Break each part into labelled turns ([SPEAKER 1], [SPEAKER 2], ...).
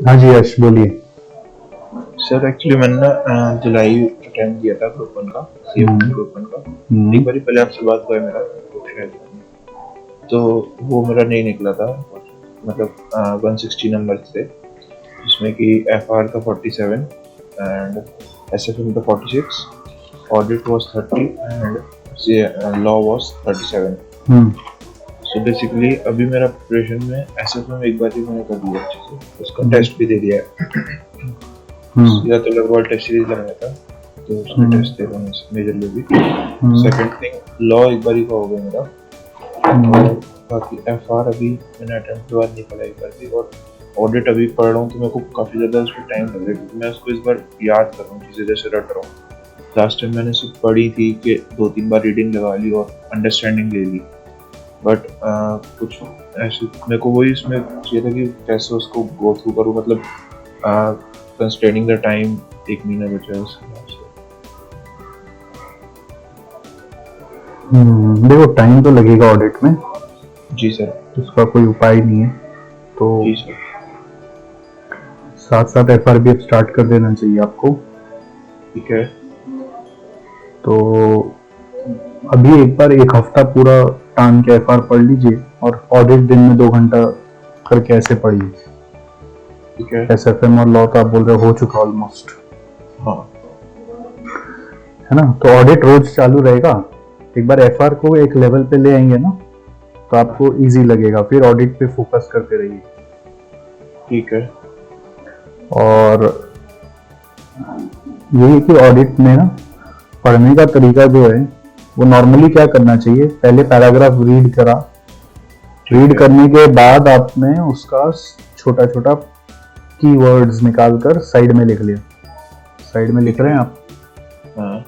[SPEAKER 1] हाँ जी यश बोलिए।
[SPEAKER 2] Sir actually मैंने ना जुलाई अटेम्प्ट किया था ग्रुप वन का,
[SPEAKER 1] हम्म।
[SPEAKER 2] CFM ग्रुप वन का। एक
[SPEAKER 1] हम्म।
[SPEAKER 2] बार पहले आपसे बात हुआ है मेरा तो शायद, तो वो मेरा नहीं निकला था। मतलब 160 नंबर थे, जिसमें कि FR था 47 एंड SFM था 46, audit was 30 and law was 37।
[SPEAKER 1] Hmm.
[SPEAKER 2] So basically अभी मेरा प्रिपरेशन में SFM एक बार ही मैंने कर लिया अच्छे से, उसका
[SPEAKER 1] हम्म।
[SPEAKER 2] टेस्ट भी दे दिया है।
[SPEAKER 1] हम्म।
[SPEAKER 2] या तो लगभग टेस्ट सीरीज लगाया था, तो उसके
[SPEAKER 1] हम्म।
[SPEAKER 2] टेस्ट दे रहा हूँ मेजरली भी।
[SPEAKER 1] हम्म।
[SPEAKER 2] सेकंड थिंग, लॉ एक बार ही का हो गया मेरा।
[SPEAKER 1] हम्म।
[SPEAKER 2] और बाकी FR अभी मैंने अटेम्प्ट के बाद निकला एक बार भी, और ऑडिट अभी पढ़ रहा हूँ तो मेरे को काफ़ी ज़्यादा उस पर टाइम लग रहा है, क्योंकि मैं उसको इस बार याद कर रहा हूँ, चीज़ें जैसे रट रहा हूँ। लास्ट टाइम मैंने सिर्फ पढ़ी थी कि 2-3 बार रीडिंग लगा ली और अंडरस्टैंडिंग ले ली, बट कुछ ऐसे मेरे को वही इसमें चाहिए था कि कैसे उसको गो थ्रू करूँ, मतलब कंस्ट्रेनिंग द टाइम, 1 महीना बचा है उसके बाद से।
[SPEAKER 1] देखो टाइम तो लगेगा ऑडिट में,
[SPEAKER 2] जी सर।
[SPEAKER 1] उसका कोई उपाय नहीं है। तो
[SPEAKER 2] जी सर।
[SPEAKER 1] साथ साथ FR भी अब स्टार्ट कर देना चाहिए आपको।
[SPEAKER 2] ठीक है।
[SPEAKER 1] तो अभी एक बार एक हफ्ता पूरा टांग के FR पढ़ लीजिए और ऑडिट दिन में 2 घंटा करके ऐसे पढ़िए।
[SPEAKER 2] ठीक है।
[SPEAKER 1] SFM और लॉ तो आप बोल रहे हो चुका ऑलमोस्ट,
[SPEAKER 2] हाँ।
[SPEAKER 1] है ना? तो ऑडिट रोज चालू रहेगा। एक बार FR को एक लेवल पे ले आएंगे ना तो आपको इजी लगेगा, फिर ऑडिट पे फोकस करते रहिए।
[SPEAKER 2] ठीक है।
[SPEAKER 1] और ये है कि ऑडिट में ना पढ़ने का तरीका जो है वो नॉर्मली क्या करना चाहिए, पहले पैराग्राफ रीड करा, रीड करने के बाद आपने उसका छोटा छोटा कीवर्ड्स निकाल कर साइड में लिख लिया। साइड में लिख रहे हैं आप?
[SPEAKER 2] हाँ।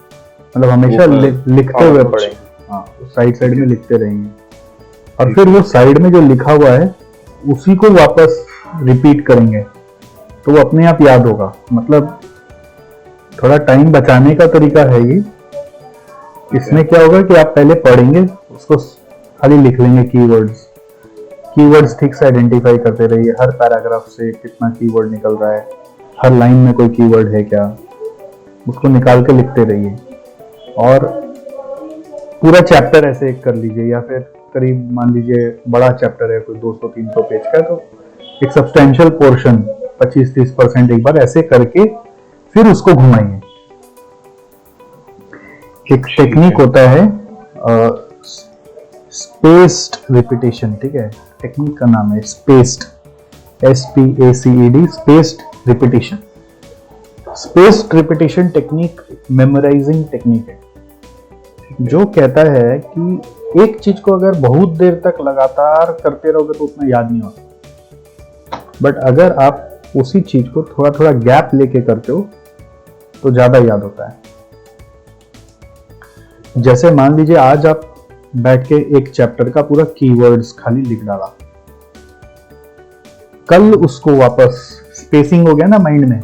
[SPEAKER 1] मतलब हमेशा लिखते हुए पढ़ेंगे। हाँ, साइड साइड में लिखते रहेंगे और फिर वो साइड में जो लिखा हुआ है उसी को वापस रिपीट करेंगे तो वो अपने आप याद होगा। मतलब थोड़ा टाइम बचाने का तरीका है ये। इसमें क्या होगा कि आप पहले पढ़ेंगे, उसको खाली लिख लेंगे कीवर्ड्स। कीवर्ड्स ठीक से आइडेंटिफाई करते रहिए, हर पैराग्राफ से कितना कीवर्ड निकल रहा है, हर लाइन में कोई कीवर्ड है क्या, उसको निकाल के लिखते रहिए। और पूरा चैप्टर ऐसे एक कर लीजिए, या फिर करीब मान लीजिए बड़ा चैप्टर है कोई 200-300 पेज का, तो एक सब्सटेंशियल पोर्शन 25-30% एक बार ऐसे करके फिर उसको घुमाइए। एक टेक्निक होता है स्पेस्ड रिपीटेशन, ठीक है? टेक्निक का नाम है spaced, SPACED, spaced repetition. Spaced repetition technique memorising technique है, जो कहता है कि एक चीज को अगर बहुत देर तक लगातार करते रहोगे तो उतना याद नहीं होता, बट अगर आप उसी चीज को थोड़ा थोड़ा गैप लेके करते हो तो ज्यादा याद होता है। जैसे मान लीजिए आज आप बैठ के एक चैप्टर का पूरा कीवर्ड्स खाली लिख डाला, कल उसको वापस, स्पेसिंग हो गया ना माइंड में,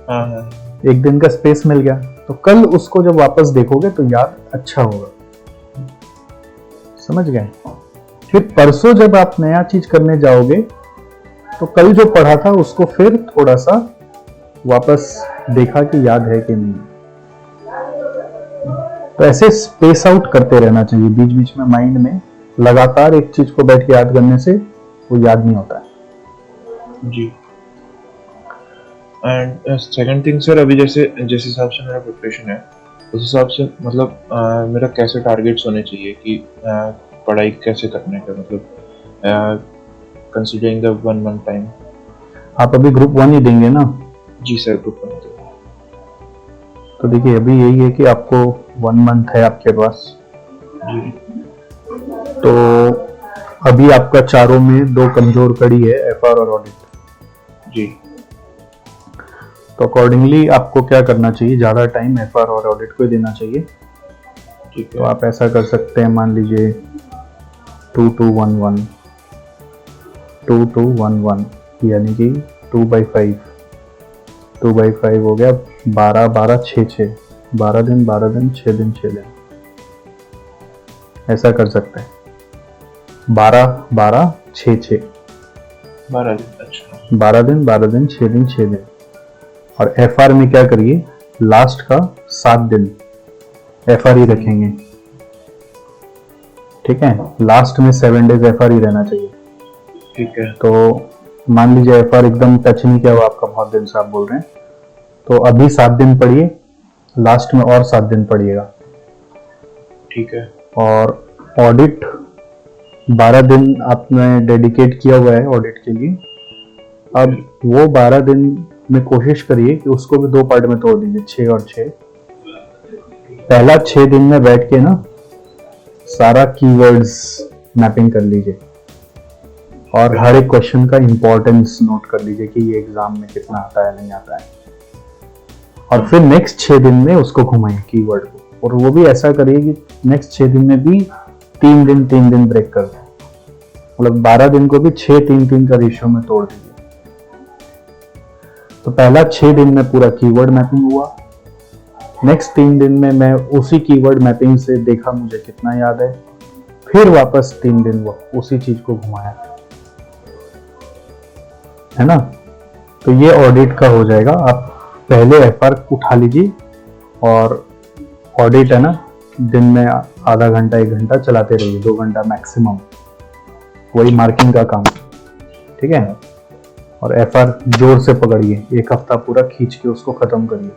[SPEAKER 2] हाँ।
[SPEAKER 1] एक दिन का स्पेस मिल गया, तो कल उसको जब वापस देखोगे तो याद अच्छा होगा। समझ गए? फिर परसों जब आप नया चीज करने जाओगे तो कल जो पढ़ा था उसको फिर थोड़ा सा वापस देखा कि याद है कि नहीं। तो ऐसे स्पेस आउट करते रहना चाहिए बीच बीच में माइंड में। लगातार एक चीज को बैठ के याद करने से वो याद नहीं होता है।
[SPEAKER 2] जी। एंड सेकंड थिंग सर, अभी जैसे जिस हिसाब से मेरा प्रिपरेशन है उस हिसाब से मतलब मेरा कैसे टारगेट्स होने चाहिए कि पढ़ाई कैसे करने का, मतलब कंसीडरिंग द 1 मंथ टाइम।
[SPEAKER 1] आप अभी ग्रुप 1 ही देंगे ना?
[SPEAKER 2] जी सर, ग्रुप 1।
[SPEAKER 1] तो देखिए अभी यही है कि आपको 1 मंथ है आपके पास।
[SPEAKER 2] जी।
[SPEAKER 1] तो अभी आपका चारों में 2 कमजोर कड़ी है, FR और ऑडिट।
[SPEAKER 2] जी।
[SPEAKER 1] तो अकॉर्डिंगली आपको क्या करना चाहिए, ज्यादा टाइम FR और ऑडिट को देना चाहिए।
[SPEAKER 2] ठीक है।
[SPEAKER 1] तो आप ऐसा कर सकते हैं, मान लीजिए 2-2-1-1, 2-2-1-1 यानी कि 2/5, 2/5 हो गया 12-12-6-6, 12 दिन 12 दिन 6 दिन 6 दिन, ऐसा कर सकते हैं। 12-12-6-6,
[SPEAKER 2] 12 दिन। अच्छा।
[SPEAKER 1] 12 दिन 12 दिन 6 दिन 6 दिन। और FR में क्या करिए, लास्ट का 7 दिन FR ही रखेंगे, ठीक है। लास्ट में 7 डेज FR ही रहना चाहिए,
[SPEAKER 2] ठीक है।
[SPEAKER 1] तो मान लीजिए FR एकदम टच नहीं किया हुआ आपका, बहुत दिन से आप बोल रहे हैं, तो अभी 7 दिन पढ़िए, लास्ट में और 7 दिन पढ़िएगा,
[SPEAKER 2] ठीक है।
[SPEAKER 1] और ऑडिट 12 दिन आपने डेडिकेट किया हुआ है ऑडिट के लिए। अब वो 12 दिन में कोशिश करिए कि उसको भी 2 पार्ट में तोड़ दीजिए, 6 और 6। पहला 6 दिन में बैठ के ना सारा कीवर्ड्स मैपिंग कर लीजिए, और हर एक क्वेश्चन का इंपॉर्टेंस नोट कर लीजिए कि ये एग्जाम में कितना आता है नहीं आता है। और फिर नेक्स्ट 6 दिन में उसको घुमाइए कीवर्ड को, और वो भी ऐसा करिए कि नेक्स्ट 6 दिन में भी 3 दिन ब्रेक कर दें, मतलब 12 दिन को भी 6-3-3 का रेशियो में तोड़ दीजिए। तो पहला 6 दिन में पूरा कीवर्ड मैपिंग हुआ, नेक्स्ट 3 दिन में मैं उसी कीवर्ड मैपिंग से देखा मुझे कितना याद है, फिर वापस 3 दिन वो उसी चीज को घुमाया, है ना। तो ये ऑडिट का हो जाएगा। आप पहले FR उठा लीजिए, और ऑडिट है ना, दिन में आधा घंटा 1 घंटा चलाते रहिए, 2 घंटा मैक्सिमम, वही मार्किंग का काम, ठीक है। और FR जोर से पकड़िए, 1 हफ्ता पूरा खींच के उसको खत्म करिए,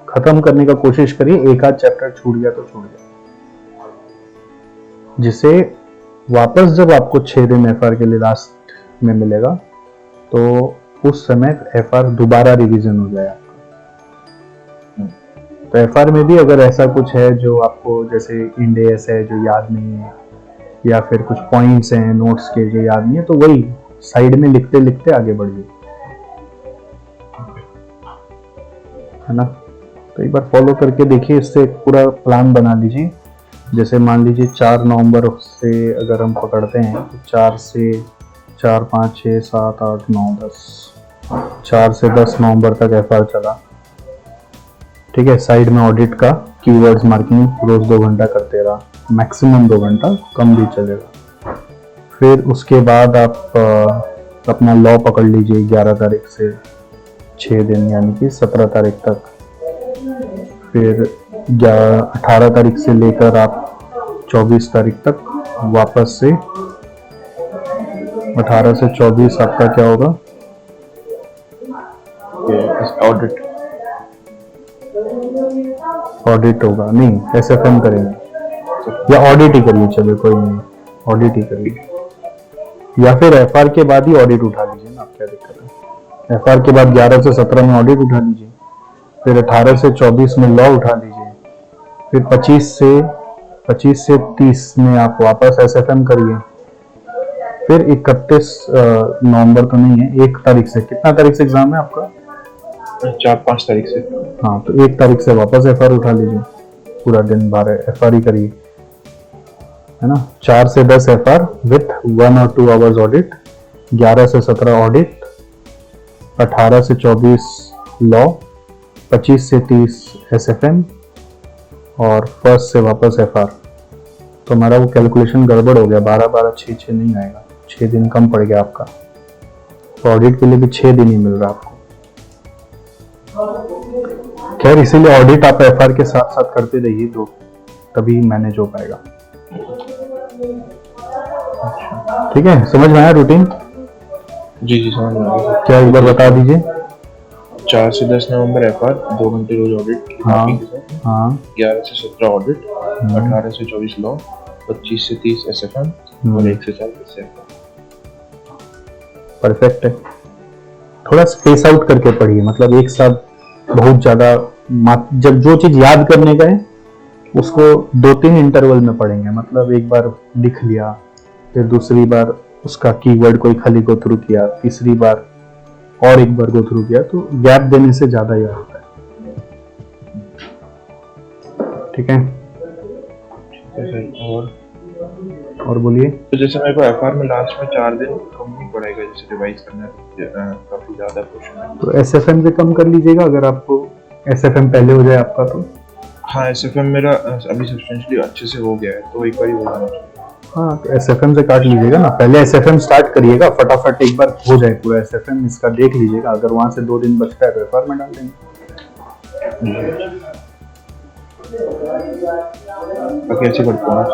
[SPEAKER 1] खत्म करने का कोशिश करिए। एक आध चैप्टर छूट गया तो छूट गया, जिसे वापस जब आपको 6 दिन FR के लिए लास्ट में मिलेगा, तो उस समय FR दोबारा रिवीजन हो जाएगा। तो FR में भी अगर ऐसा कुछ है जो आपको, जैसे इंडेस है जो याद नहीं है, या फिर कुछ पॉइंट्स हैं नोट्स के जो याद नहीं है, तो वही साइड में लिखते लिखते आगे बढ़िए, है ना। तो एक बार फॉलो करके देखिए, इससे पूरा प्लान बना लीजिए। जैसे मान लीजिए 4 नवंबर से अगर हम पकड़ते हैं, तो 4 से 4, 5, 6, 7, 8, 9, 10, 4 से 10 नवंबर तक FR चला, ठीक है। साइड में ऑडिट का कीवर्ड्स मार्किंग रोज 2 घंटा करते रहा, मैक्सिमम 2 घंटा, कम भी चलेगा। फिर उसके बाद आप अपना लॉ पकड़ लीजिए 11 तारीख से 6 दिन, यानी कि 17 तारीख तक। फिर 18 तारीख से लेकर आप 24 तारीख तक वापस से, 18 से 24 आपका क्या होगा, ऑडिट होगा, नहीं SFM करेंगे, या ऑडिट ही करिए, चलो कोई नहीं, ऑडिट ही करिए, या फिर FR के बाद ही ऑडिट उठा लीजिए ना, आप क्या दिक्कत है। FR के बाद 11 से 17 में ऑडिट उठा लीजिए, फिर 18 से 24 में लॉ उठा लीजिए, फिर 25 से 30 में आप वापस SFM करिए, फिर 31 नवंबर तो नहीं है, 1 तारीख से, कितना तारीख से एग्जाम है आपका,
[SPEAKER 2] 4-5 तारीख से,
[SPEAKER 1] हाँ, तो 1 तारीख से वापस FR उठा लीजिए, पूरा दिन 12 FR ही करिए, है ना। 4 से 10 FR विथ 1 और 2 आवर्स ऑडिट, 11 से 17 ऑडिट, 18 से 24 लॉ, 25 से 30 SFM, और 1 से वापस FR। तो हमारा वो कैलकुलेशन गड़बड़ हो गया, 12-12 6-6 नहीं आएगा, 6 दिन कम पड़ गया आपका। तो ऑडिट के लिए भी 6 दिन ही मिल रहा है आपको। खैर, इसीलिए ऑडिट आप FR के साथ साथ करते रहिए, तो तभी मैनेज हो पाएगा। ठीक है, समझ में आया रूटीन?
[SPEAKER 2] जी समझ में आ गया।
[SPEAKER 1] क्या एक बार बता दीजिए।
[SPEAKER 2] 4 से 10 नवंबर FR, 2 घंटे रोज ऑडिट,
[SPEAKER 1] हाँ हाँ,
[SPEAKER 2] 11 से 17 ऑडिट, 18 से 24 लॉ, 25 से 30 SFM, और 1 से 4 SFM।
[SPEAKER 1] परफेक्ट है। थोड़ा स्पेस आउट करके पढ़िए, मतलब एक साथ बहुत ज्यादा, जब जो चीज याद करने का है उसको 2-3 इंटरवल में पढ़ेंगे। मतलब एक बार लिख लिया, फिर दूसरी बार उसका कीवर्ड कोई खाली गो थ्रू किया, तीसरी बार और एक बार गो थ्रू किया, तो गैप देने से ज्यादा याद होता है। ठीक है
[SPEAKER 2] सर,
[SPEAKER 1] और बोलिए।
[SPEAKER 2] तो जैसे मेरे को FR में लास्ट में 4 दिन कम नहीं पड़ेगा, जैसे रिवाइज करना है, काफी ज्यादा क्वेश्चन है,
[SPEAKER 1] तो SFM से कम कर लीजिएगा, अगर आपको SFM पहले हो जाए आपका तो।
[SPEAKER 2] हाँ, SFM मेरा अभी सब्सटेंशियली अच्छे से हो गया है, तो एक बार ही हो जाना चाहिए।
[SPEAKER 1] हाँ तो SFM से काट लीजिएगा ना, पहले SFM स्टार्ट करिएगा, फटाफट एक बार हो जाए पूरा SFM इसका देख लीजिएगा, अगर वहां से 2 दिन बचता है तो FR में डाल देंगे।
[SPEAKER 2] बाकी ऐसे करता हूँ।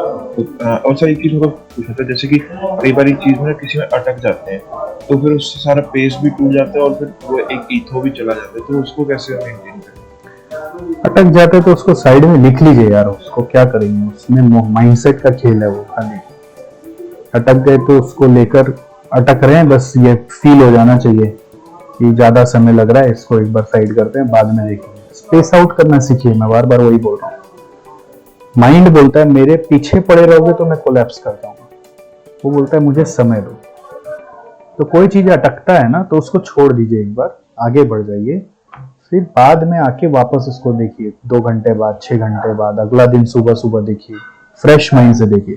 [SPEAKER 2] और सर एक चीज मेरे को पूछना था, जैसे कि कई बार एक चीज में किसी में अटक जाते हैं तो फिर उससे सारा पेस भी टूट जाता है और फिर वो एक ईथो भी चला जाता है, तो उसको कैसे मेंटेन करें?
[SPEAKER 1] अटक जाते तो उसको साइड में लिख लीजिए यार, उसको क्या करेंगे, उसमें माइंडसेट का खेल है वो खाली। अटक गए तो उसको लेकर अटक रहे हैं, बस ये फील हो जाना चाहिए कि ज्यादा समय लग रहा है, इसको एक बार साइड करते हैं, बाद में देखेंगे। स्पेस आउट करना सीखिए, मैं बार बार वही बोल रहा हूँ। माइंड बोलता है मेरे पीछे पड़े रहोगे तो मैं कोलैप्स कर जाऊंगा, वो बोलता है मुझे समय दो। तो कोई चीज अटकता है ना तो उसको छोड़ दीजिए, एक बार आगे बढ़ जाइए, फिर बाद में आके वापस उसको देखिए 2 घंटे बाद, 6 घंटे बाद, अगला दिन सुबह सुबह देखिए, फ्रेश माइंड से देखिए।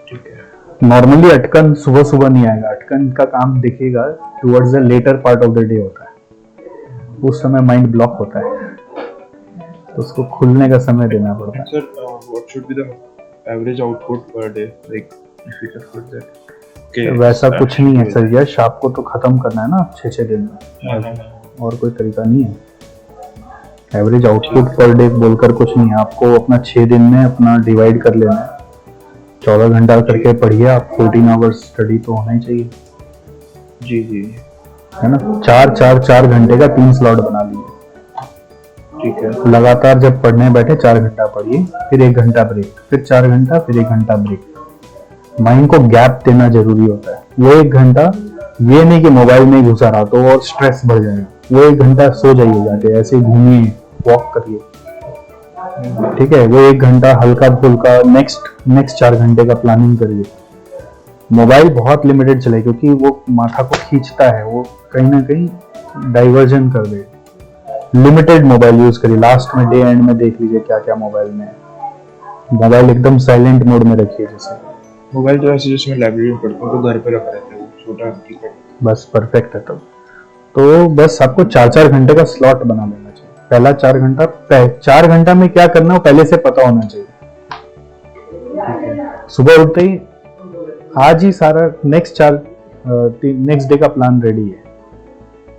[SPEAKER 2] ठीक है।
[SPEAKER 1] नॉर्मली अटकन सुबह सुबह नहीं आएगा, अटकन का काम देखिएगा towards the latter part of the day होता है, उस समय माइंड ब्लॉक होता है, तो उसको खुलने का समय देना पड़ता है।
[SPEAKER 2] Sir what should be the average output per day, like if you can put that?
[SPEAKER 1] वैसा कुछ नहीं है सर, यश आपको तो खत्म करना है ना 6-6 दिन में, और कोई तरीका नहीं है। एवरेज आउटपुट पर डे बोलकर कुछ नहीं है, आपको अपना 6 दिन में अपना डिवाइड कर लेना है, 14 घंटा करके पढ़िए आप, 14 आवर्स स्टडी तो होना ही चाहिए।
[SPEAKER 2] जी जी,
[SPEAKER 1] है ना, 4 घंटे का 3 स्लॉट बना लीजिए।
[SPEAKER 2] ठीक है।
[SPEAKER 1] लगातार जब पढ़ने बैठे 4 घंटा पढ़िए, फिर 1 घंटा ब्रेक, फिर 4 घंटा, फिर 1 घंटा ब्रेक। माइंड को गैप देना जरूरी होता है। वो 1 घंटा ये नहीं कि मोबाइल में घुसा रहा तो और स्ट्रेस बढ़ जाएगा, वो 1 घंटा सो जाइए जाके, ऐसे घूमिए, वॉक करिए, ठीक है। वो 1 घंटा हल्का फुल्का नेक्स्ट 4 घंटे का प्लानिंग करिए। मोबाइल बहुत लिमिटेड चले, क्योंकि वो माथा को खींचता है, वो कहीं ना कहीं डाइवर्जन कर दे। लिमिटेड मोबाइल यूज करिए, लास्ट में डे एंड में देख लीजिए क्या क्या मोबाइल में है। मोबाइल एकदम साइलेंट मोड में रखिए। जैसे
[SPEAKER 2] मोबाइल तो ऐसे जैसे मैं लाइब्रेरी में पढ़ता हूँ तो घर पे रखा रहता है, वो छोटा कीपैड,
[SPEAKER 1] बस परफेक्ट है तब। तो बस आपको 4-4 घंटे का स्लॉट बना लेना चाहिए। पहला 4 घंटा में क्या करना हो पहले से पता होना चाहिए। सुबह उठते ही आज ही सारा नेक्स्ट डे का प्लान रेडी है,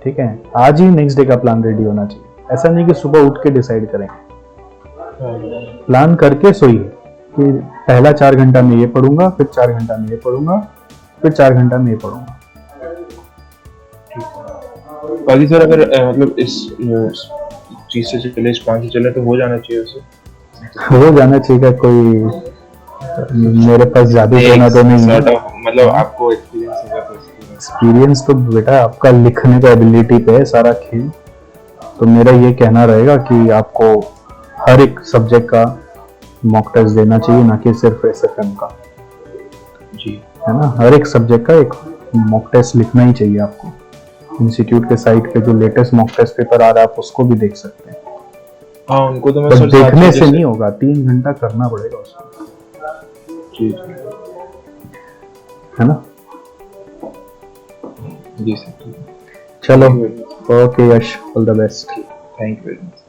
[SPEAKER 1] ठीक है, आज ही नेक्स्ट डे का प्लान रेडी होना चाहिए। ऐसा नहीं कि सुबह उठ के डिसाइड करें, प्लान करके सोइए कि पहला 4 घंटा में ये पढ़ूंगा, फिर 4 घंटा में ये पढ़ूंगा, फिर 4 घंटा में ये पढ़ूंगा।
[SPEAKER 2] बाकी सर अगर मतलब इस चीज से चले, इस प्लान से चले तो हो जाना चाहिए उसे,
[SPEAKER 1] हो जाना चाहिए। कोई मेरे पास जादू टोना तो नहीं है,
[SPEAKER 2] मतलब आपको एक्सपीरियंस होगा तो
[SPEAKER 1] एक्सपीरियंस तो बेटा आपका लिखने का एबिलिटी पे है सारा खेल। तो मेरा ये कहना रहेगा कि आपको हर एक सब्जेक्ट का मॉक टेस्ट देना चाहिए, ना कि सिर्फ SFM का,
[SPEAKER 2] जी,
[SPEAKER 1] है ना। हर एक सब्जेक्ट का एक मॉक टेस्ट लिखना ही चाहिए आपको। इंस्टीट्यूट के साइट पे जो लेटेस्ट मॉक टेस्ट पेपर आ रहा है आप उसको भी देख सकते हैं।
[SPEAKER 2] हाँ उनको तो मैं
[SPEAKER 1] सर देखने से नहीं होगा, 3 घंटा करना पड़ेगा उसको,
[SPEAKER 2] जी
[SPEAKER 1] है ना।
[SPEAKER 2] जी सर,
[SPEAKER 1] चलो, okay Yash, all the best.
[SPEAKER 2] Thank you very much.